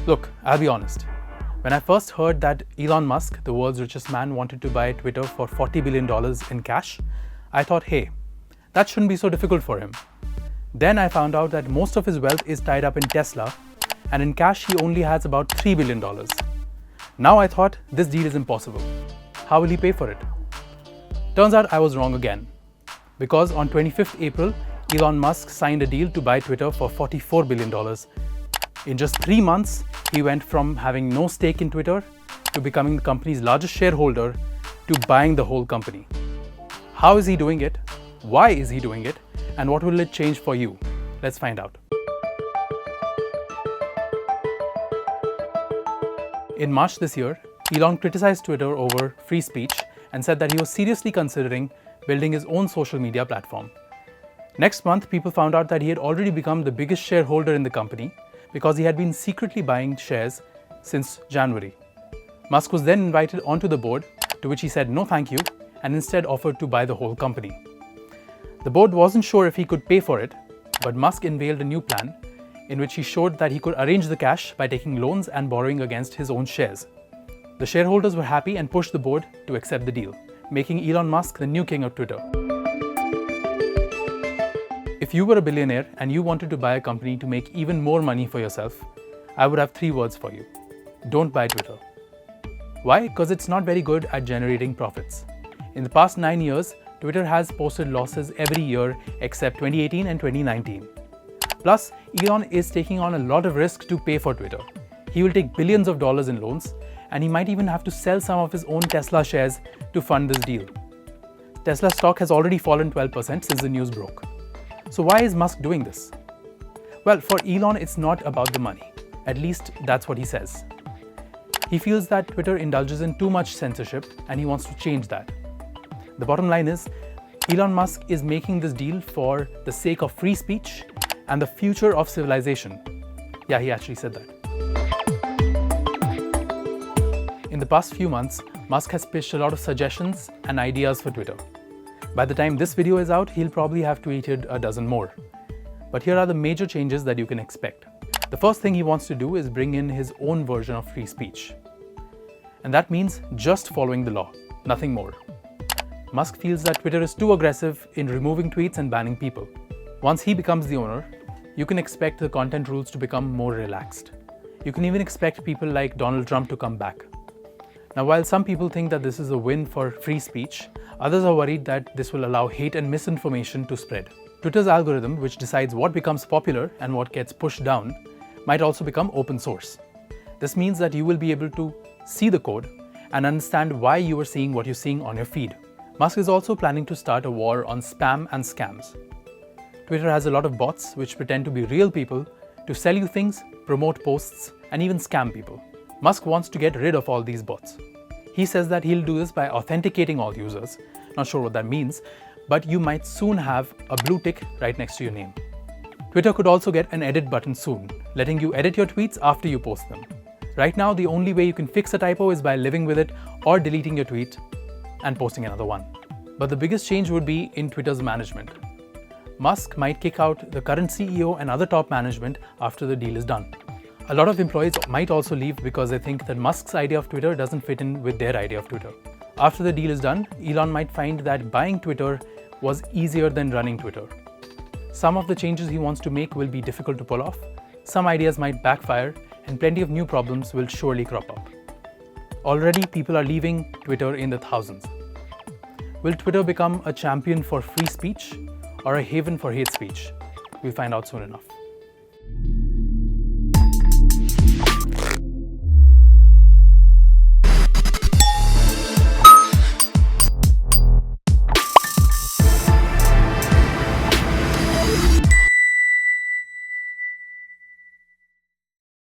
Look, I'll be honest. When I first heard that Elon Musk, the world's richest man, wanted to buy Twitter for $40 billion in cash, I thought, hey, that shouldn't be so difficult for him. Then I found out that most of his wealth is tied up in Tesla, and in cash he only has about $3 billion. Now I thought this deal is impossible. How will he pay for it? Turns out I was wrong again. Because on 25th April, Elon Musk signed a deal to buy Twitter for $44 billion. In just 3 months, he went from having no stake in Twitter to becoming the company's largest shareholder to buying the whole company. How is he doing it? Why is he doing it? And what will it change for you? Let's find out. In March this year, Elon criticized Twitter over free speech and said that he was seriously considering building his own social media platform. Next month, people found out that he had already become the biggest shareholder in the company because he had been secretly buying shares since January. Musk was then invited onto the board, to which he said no thank you and instead offered to buy the whole company. The board wasn't sure if he could pay for it, but Musk unveiled a new plan in which he showed that he could arrange the cash by taking loans and borrowing against his own shares. The shareholders were happy and pushed the board to accept the deal, making Elon Musk the new king of Twitter. If you were a billionaire and you wanted to buy a company to make even more money for yourself, I would have 3 words for you. Don't buy Twitter. Why? Because it's not very good at generating profits. In the past 9 years, Twitter has posted losses every year except 2018 and 2019. Plus, Elon is taking on a lot of risk to pay for Twitter. He will take billions of dollars in loans, and he might even have to sell some of his own Tesla shares to fund this deal. Tesla stock has already fallen 12% since the news broke. So why is Musk doing this? Well, for Elon, it's not about the money. At least that's what he says. He feels that Twitter indulges in too much censorship and he wants to change that. The bottom line is, Elon Musk is making this deal for the sake of free speech and the future of civilization. Yeah, he actually said that. In the past few months, Musk has pitched a lot of suggestions and ideas for Twitter. By the time this video is out, he'll probably have tweeted a dozen more. But here are the major changes that you can expect. The first thing he wants to do is bring in his own version of free speech. And that means just following the law, nothing more. Musk feels that Twitter is too aggressive in removing tweets and banning people. Once he becomes the owner, you can expect the content rules to become more relaxed. You can even expect people like Donald Trump to come back. Now, while some people think that this is a win for free speech, others are worried that this will allow hate and misinformation to spread. Twitter's algorithm, which decides what becomes popular and what gets pushed down, might also become open source. This means that you will be able to see the code and understand why you are seeing what you're seeing on your feed. Musk is also planning to start a war on spam and scams. Twitter has a lot of bots which pretend to be real people to sell you things, promote posts, and even scam people. Musk wants to get rid of all these bots. He says that he'll do this by authenticating all users. Not sure what that means, but you might soon have a blue tick right next to your name. Twitter could also get an edit button soon, letting you edit your tweets after you post them. Right now, the only way you can fix a typo is by living with it or deleting your tweet and posting another one. But the biggest change would be in Twitter's management. Musk might kick out the current CEO and other top management after the deal is done. A lot of employees might also leave because they think that Musk's idea of Twitter doesn't fit in with their idea of Twitter. After the deal is done, Elon might find that buying Twitter was easier than running Twitter. Some of the changes he wants to make will be difficult to pull off, some ideas might backfire, and plenty of new problems will surely crop up. Already, people are leaving Twitter in the thousands. Will Twitter become a champion for free speech or a haven for hate speech? We'll find out soon enough.